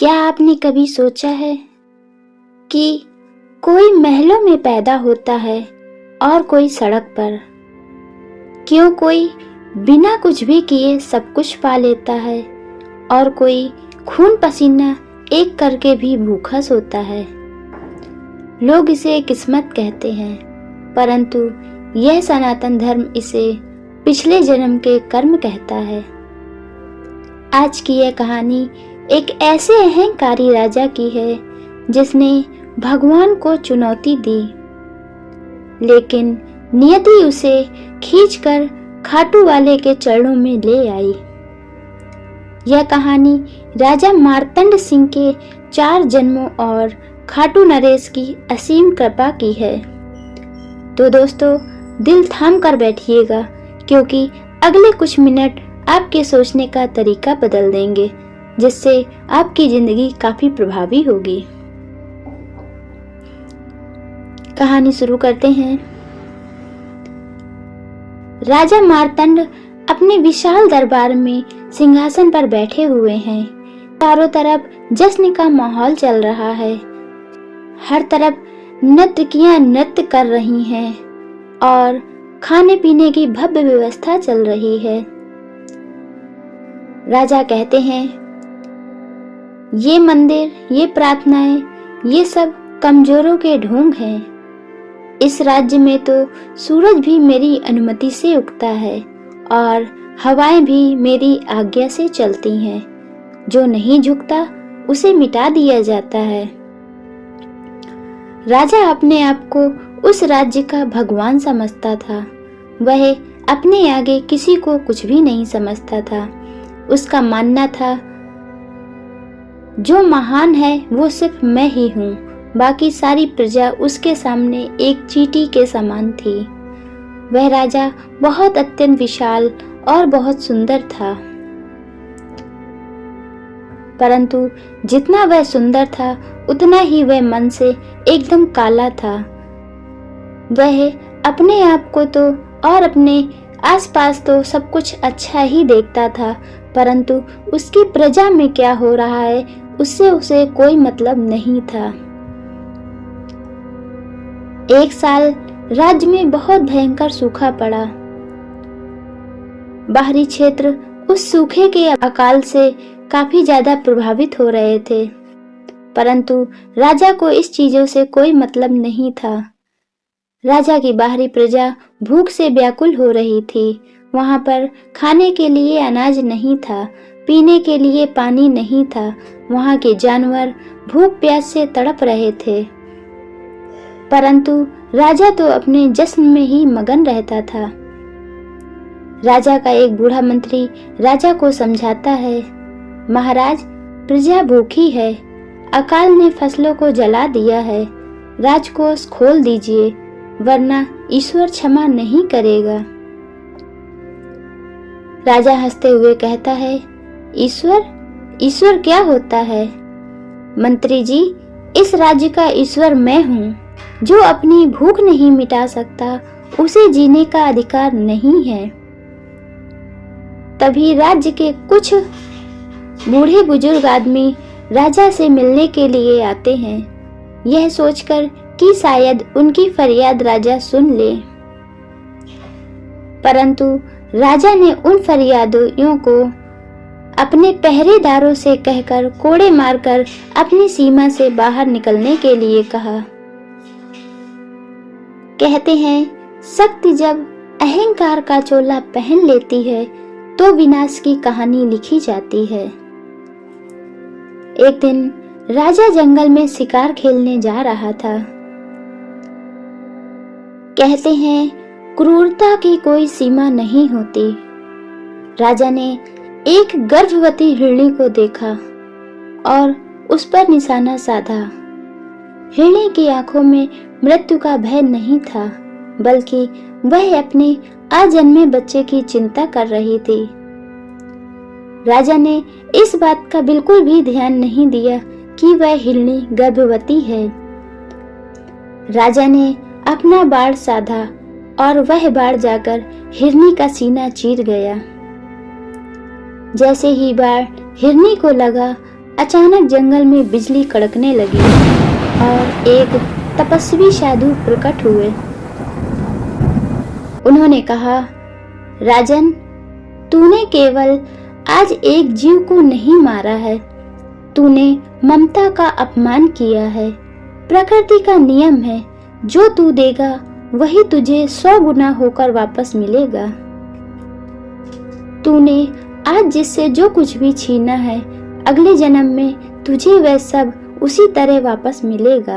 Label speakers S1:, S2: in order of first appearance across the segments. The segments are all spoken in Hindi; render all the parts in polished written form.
S1: क्या आपने कभी सोचा है कि कोई महलों में पैदा होता है और कोई सड़क पर? क्यों कोई बिना कुछ भी किए सब कुछ पा लेता है और कोई खून पसीना एक करके भी भूखा सोता है? लोग इसे किस्मत कहते हैं, परंतु यह सनातन धर्म इसे पिछले जन्म के कर्म कहता है। आज की यह कहानी एक ऐसे अहंकारी राजा की है जिसने भगवान को चुनौती दी, लेकिन नियति उसे खींचकर खाटू वाले के चरणों में ले आई। यह कहानी राजा मार्तंड सिंह के 4 जन्मों और खाटू नरेश की असीम कृपा की है। तो दोस्तों, दिल थाम कर बैठिएगा, क्योंकि अगले कुछ मिनट आपके सोचने का तरीका बदल देंगे, जिससे आपकी जिंदगी काफी प्रभावी होगी। कहानी शुरू करते हैं। राजा मार्तंड अपने विशाल दरबार में सिंहासन पर बैठे हुए हैं। चारों तरफ जश्न का माहौल चल रहा है। हर तरफ नर्तकियां नृत्य कर रही हैं और खाने पीने की भव्य व्यवस्था चल रही है। राजा कहते हैं, ये मंदिर, ये प्रार्थनाएं, ये सब कमजोरों के ढोंग हैं। इस राज्य में तो सूरज भी मेरी अनुमति से उगता है और हवाएं भी मेरी आज्ञा से चलती हैं। जो नहीं झुकता उसे मिटा दिया जाता है। राजा अपने आप को उस राज्य का भगवान समझता था। वह अपने आगे किसी को कुछ भी नहीं समझता था। उसका मानना था, जो महान है वो सिर्फ मैं ही हूँ, बाकी सारी प्रजा उसके सामने एक चींटी के समान थी। वह राजा बहुत अत्यंत विशाल और बहुत सुंदर था, परंतु जितना वह सुंदर था उतना ही वह मन से एकदम काला था। वह अपने आप को तो और अपने आसपास तो सब कुछ अच्छा ही देखता था, परंतु उसकी प्रजा में क्या हो रहा है उससे उसे कोई मतलब नहीं था। एक साल राज्य में बहुत भयंकर सूखा पड़ा। बाहरी क्षेत्र उस सूखे के अकाल से काफी ज्यादा प्रभावित हो रहे थे, परंतु राजा को इस चीजों से कोई मतलब नहीं था। राजा की बाहरी प्रजा भूख से व्याकुल हो रही थी। वहां पर खाने के लिए अनाज नहीं था, पीने के लिए पानी नहीं था। वहां के जानवर भूख प्यास से तड़प रहे थे, परंतु राजा तो अपने जश्न में ही मगन रहता था। राजा का एक बूढ़ा मंत्री राजा को समझाता है, महाराज, प्रजा भूखी है। अकाल ने फसलों को जला दिया है। राजकोष खोल दीजिए, वरना ईश्वर क्षमा नहीं करेगा। राजा हंसते हुए कहता है, ईश्वर क्या होता है? मंत्री जी, इस राज्य का ईश्वर मैं हूँ। जो अपनी भूख नहीं मिटा सकता उसे जीने का अधिकार नहीं है। तभी राज्य के कुछ बूढ़े बुजुर्ग आदमी राजा से मिलने के लिए आते हैं, यह सोचकर कि शायद उनकी फरियाद राजा सुन ले। परंतु राजा ने उन फरियादियों को अपने पहरेदारों से कहकर कोड़े मारकर अपनी सीमा से बाहर निकलने के लिए कहा। कहते हैं, शक्ति जब अहंकार का चोला पहन लेती है तो विनाश की कहानी लिखी जाती है। एक दिन राजा जंगल में शिकार खेलने जा रहा था। कहते हैं, क्रूरता की कोई सीमा नहीं होती। राजा ने एक गर्भवती हिरणी को देखा और उस पर निशाना साधा। हिरणी की आंखों में मृत्यु का भय नहीं था, बल्कि वह अपने अजन्मे बच्चे की चिंता कर रही थी। राजा ने इस बात का बिल्कुल भी ध्यान नहीं दिया कि वह हिरणी गर्भवती है। राजा ने अपना बाण साधा और वह बाण जाकर हिरनी का सीना चीर गया। जैसे ही बाण हिरनी को लगा, अचानक जंगल में बिजली कड़कने लगी और एक तपस्वी साधु प्रकट हुए। उन्होंने कहा, राजन, तूने केवल आज एक जीव को नहीं मारा है, तूने ममता का अपमान किया है। प्रकृति का नियम है, जो तू देगा वही तुझे 100 गुना होकर वापस मिलेगा। तूने आज जिससे जो कुछ भी छीना है, अगले जन्म में तुझे वह सब उसी तरह वापस मिलेगा।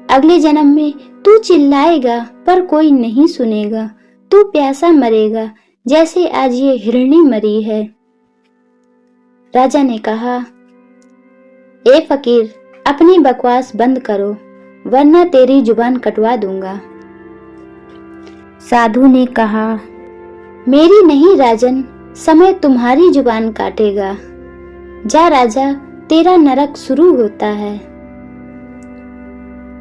S1: अगले जन्म में तू चिल्लाएगा पर कोई नहीं सुनेगा, तू प्यासा मरेगा जैसे आज ये हिरणी मरी है। राजा ने कहा, ए फकीर, अपनी बकवास बंद करो वरना तेरी जुबान कटवा दूंगा। साधु ने कहा, मेरी नहीं राजन, समय तुम्हारी जुबान काटेगा। जा राजा, तेरा नरक शुरू होता है।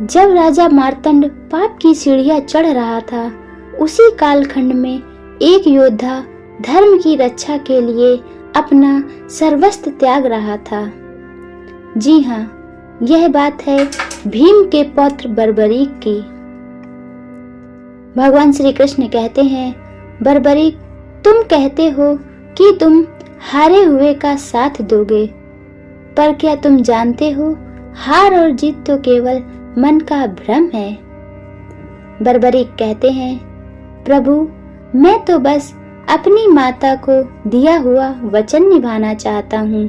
S1: जब राजा मार्तंड पाप की सीढ़ियां चढ़ रहा था, उसी कालखंड में एक योद्धा धर्म की रक्षा के लिए अपना सर्वस्व त्याग रहा था। जी हाँ, यह बात है भीम के पौत्र बर्बरीक की। भगवान श्री कृष्ण कहते हैं, बर्बरीक, तुम कहते हो कि तुम हारे हुए का साथ दोगे, पर क्या तुम जानते हो हार और जीत तो केवल मन का भ्रम है। बर्बरीक कहते हैं, प्रभु, मैं तो बस अपनी माता को दिया हुआ वचन निभाना चाहता हूँ।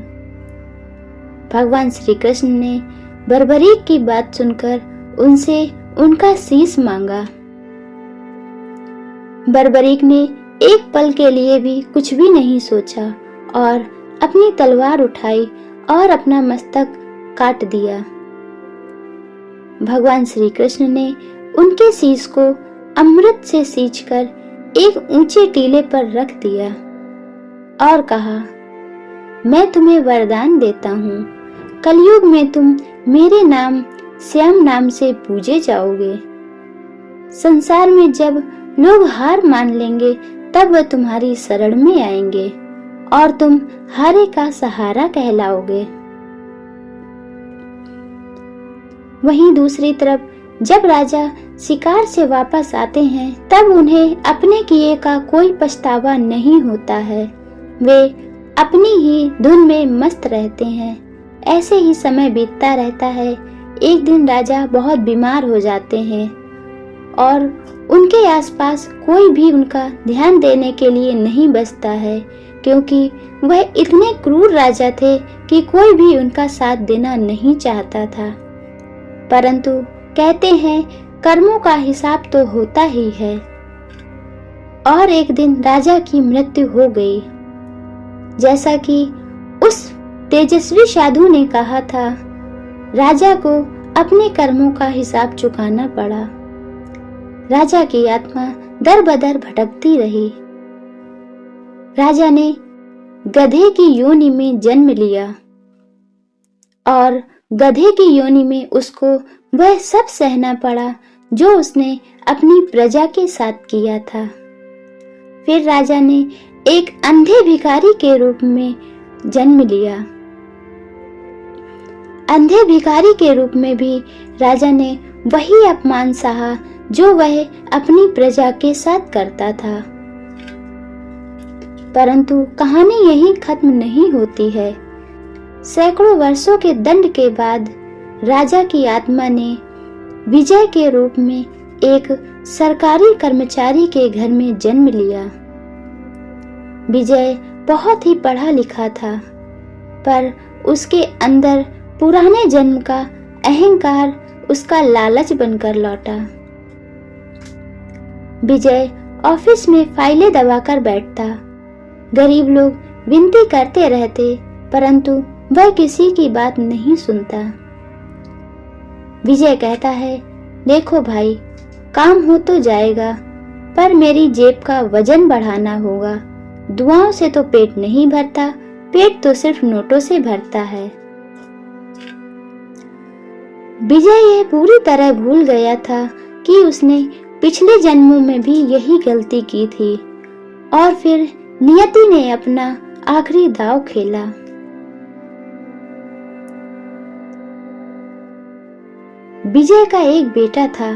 S1: भगवान श्री कृष्ण ने बर्बरीक की बात सुनकर उनसे उनका शीश मांगा। बर्बरीक ने एक पल के लिए भी कुछ भी नहीं सोचा और अपनी तलवार उठाई और अपना मस्तक काट दिया। भगवान श्री कृष्ण ने उनके शीश को अमृत से सींचकर एक ऊंचे टीले पर रख दिया और कहा, मैं तुम्हें वरदान देता हूँ, कलयुग में तुम मेरे नाम श्याम नाम से पूजे जाओगे। संसार में जब लोग हार मान लेंगे तब वह तुम्हारी शरण में आएंगे और तुम हारे का सहारा कहलाओगे। वहीं दूसरी तरफ जब राजा शिकार से वापस आते हैं तब उन्हें अपने किए का कोई पछतावा नहीं होता है। वे अपनी ही धुन में मस्त रहते हैं। ऐसे ही समय बीतता रहता है। एक दिन राजा बहुत बीमार हो जाते हैं और उनके आसपास कोई भी उनका ध्यान देने के लिए नहीं बचता है, क्योंकि वह इतने क्रूर राजा थे कि कोई भी उनका साथ देना नहीं चाहता था। परंतु कहते हैं, कर्मों का हिसाब तो होता ही है। और एक दिन राजा की मृत्यु हो गई। जैसा कि उस तेजस्वी साधु ने कहा था, राजा को अपने कर्मों का हिसाब चुकाना पड़ा। राजा की आत्मा दर बदर भटकती रही। राजा ने गधे की योनि में जन्म लिया और गधे की योनि में उसको वह सब सहना पड़ा जो उसने अपनी प्रजा के साथ किया था। फिर राजा ने एक अंधे भिखारी के रूप में जन्म लिया। अंधे भिखारी के रूप में भी राजा ने वही अपमान सहा जो वह अपनी प्रजा के साथ करता था। परंतु कहानी यहीं खत्म नहीं होती है। सैकड़ों वर्षों के दंड के बाद राजा की आत्मा ने विजय के रूप में एक सरकारी कर्मचारी के घर में जन्म लिया। विजय बहुत ही पढ़ा लिखा था, पर उसके अंदर पुराने जन्म का अहंकार उसका लालच बनकर लौटा। विजय ऑफिस में फाइलें दबाकर बैठता। गरीब लोग विनती करते रहते, परंतु वह किसी की बात नहीं सुनता। विजय कहता है, देखो भाई, काम हो तो जाएगा, पर मेरी जेब का वजन बढ़ाना होगा। दुआओं से तो पेट नहीं भरता, पेट तो सिर्फ नोटों से भरता है। विजय यह पूरी तरह भूल गया था कि उसने पिछले जन्मों में भी यही गलती की थी और फिर नियति ने अपना आखिरी दांव खेला। विजय का एक बेटा था।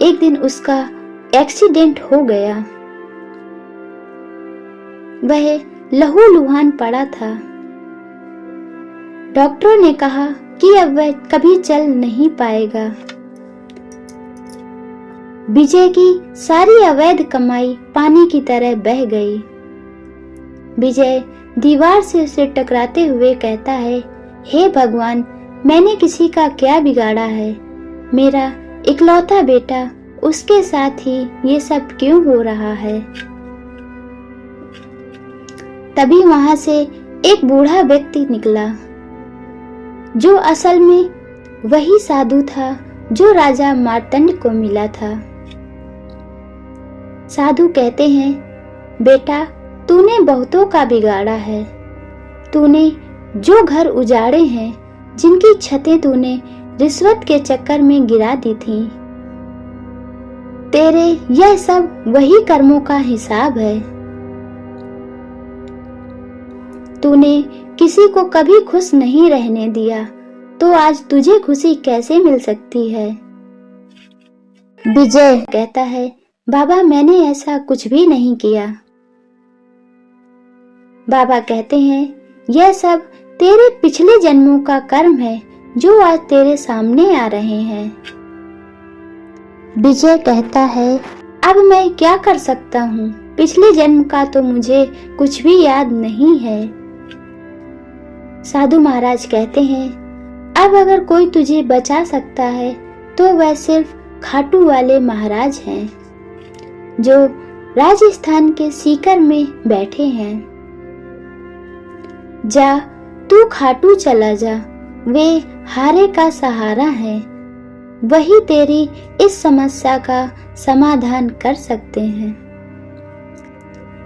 S1: एक दिन उसका एक्सीडेंट हो गया। वह लहूलुहान पड़ा था। डॉक्टरों ने कहा कि अब वह कभी चल नहीं पाएगा। विजय की सारी अवैध कमाई पानी की तरह बह गई। विजय दीवार से उसे टकराते हुए कहता है, हे भगवान, मैंने किसी का क्या बिगाड़ा है? मेरा इकलौता बेटा, उसके साथ ही ये सब क्यों हो रहा है? तभी वहां से एक बूढ़ा व्यक्ति निकला, जो असल में वही साधु था जो राजा मार्तंड को मिला था। साधु कहते हैं, बेटा, तूने बहुतों का बिगाड़ा है। तूने जो घर उजाड़े हैं, जिनकी छतें तूने रिश्वत के चक्कर में गिरा दी थीं, तेरे यह सब वही कर्मों का हिसाब है। तूने किसी को कभी खुश नहीं रहने दिया, तो आज तुझे खुशी कैसे मिल सकती है? विजय कहता है, बाबा, मैंने ऐसा कुछ भी नहीं किया। बाबा कहते हैं, यह सब तेरे पिछले जन्मों का कर्म है जो आज तेरे सामने आ रहे हैं। विजय कहता है, अब मैं क्या कर सकता हूँ? पिछले जन्म का तो मुझे कुछ भी याद नहीं है। साधु महाराज कहते हैं, अब अगर कोई तुझे बचा सकता है तो वह सिर्फ खाटू वाले महाराज हैं, जो राजस्थान के सीकर में बैठे हैं। जा, तू खाटू चला जा, वे हारे का सहारा है। वही तेरी इस समस्या का समाधान कर सकते हैं।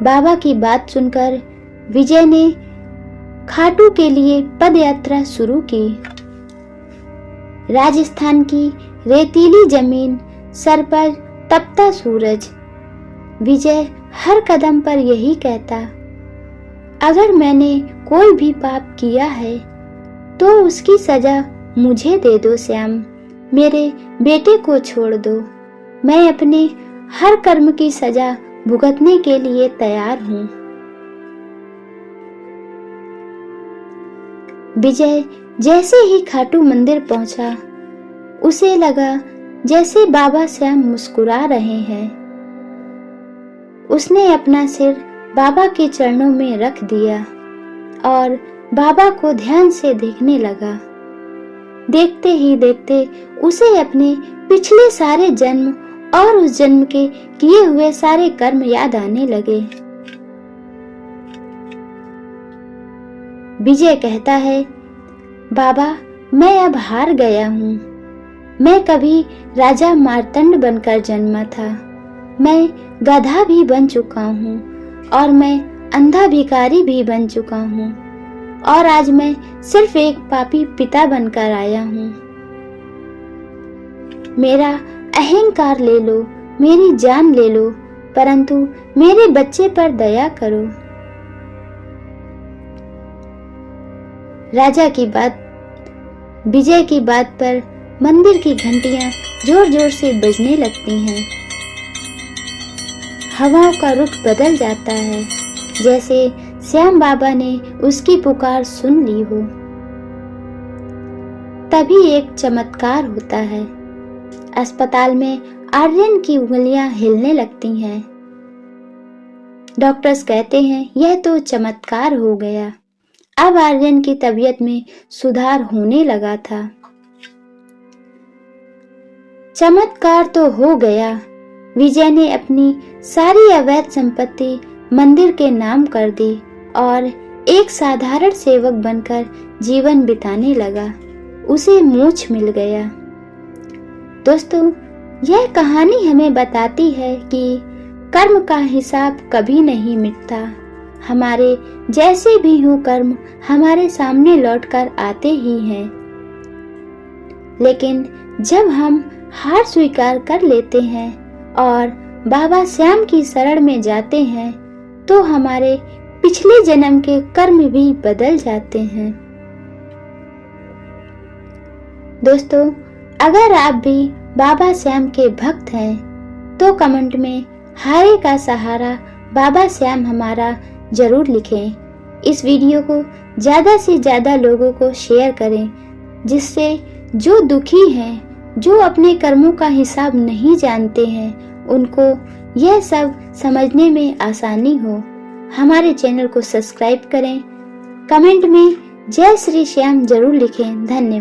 S1: बाबा की बात सुनकर विजय ने खाटू के लिए पद यात्रा शुरू की। राजस्थान की रेतीली जमीन, सर पर तपता सूरज। विजय हर कदम पर यही कहता, अगर मैंने कोई भी पाप किया है तो उसकी सजा मुझे दे दो श्याम, मेरे बेटे को छोड़ दो। मैं अपने हर कर्म की सजा भुगतने के लिए तैयार हूँ। विजय जैसे ही खाटू मंदिर पहुंचा, उसे लगा जैसे बाबा श्याम मुस्कुरा रहे हैं। उसने अपना सिर बाबा के चरणों में रख दिया और बाबा को ध्यान से देखने लगा। देखते ही देखते उसे अपने पिछले सारे जन्म और उस जन्म के किए हुए सारे कर्म याद आने लगे। विजय कहता है, बाबा, मैं अब हार गया हूँ। मैं कभी राजा मार्तंड बनकर जन्मा था। मैं गधा भी बन चुका हूँ और मैं अंधा भिखारी भी बन चुका हूँ, और आज मैं सिर्फ एक पापी पिता बनकर आया हूँ। मेरा अहंकार ले लो, मेरी जान ले लो, परंतु मेरे बच्चे पर दया करो। राजा की बात, विजय की बात पर मंदिर की घंटियां जोर जोर से बजने लगती हैं। हवाओं का रुख बदल जाता है, जैसे श्याम बाबा ने उसकी पुकार सुन ली हो। तभी एक चमत्कार होता है। अस्पताल में आर्यन की उंगलियां हिलने लगती हैं। डॉक्टर्स कहते हैं, यह तो चमत्कार हो गया। अब आर्यन की तबीयत में सुधार होने लगा था। चमत्कार तो हो गया। विजय ने अपनी सारी अवैध संपत्ति मंदिर के नाम कर दी और एक साधारण सेवक बनकर जीवन बिताने लगा। उसे मोक्ष मिल गया। दोस्तों, यह कहानी हमें बताती है कि कर्म का हिसाब कभी नहीं मिटता। हमारे जैसे भी हो कर्म हमारे सामने लौटकर आते ही हैं। लेकिन जब हम हार स्वीकार कर लेते हैं और बाबा श्याम की शरण में जाते हैं, तो हमारे पिछले जन्म के कर्म भी बदल जाते हैं। दोस्तों, अगर आप भी बाबा श्याम के भक्त हैं तो कमेंट में हारे का सहारा बाबा श्याम हमारा जरूर लिखें। इस वीडियो को ज़्यादा से ज़्यादा लोगों को शेयर करें, जिससे जो दुखी हैं, जो अपने कर्मों का हिसाब नहीं जानते हैं, उनको यह सब समझने में आसानी हो। हमारे चैनल को सब्सक्राइब करें, कमेंट में जय श्री श्याम जरूर लिखें। धन्यवाद।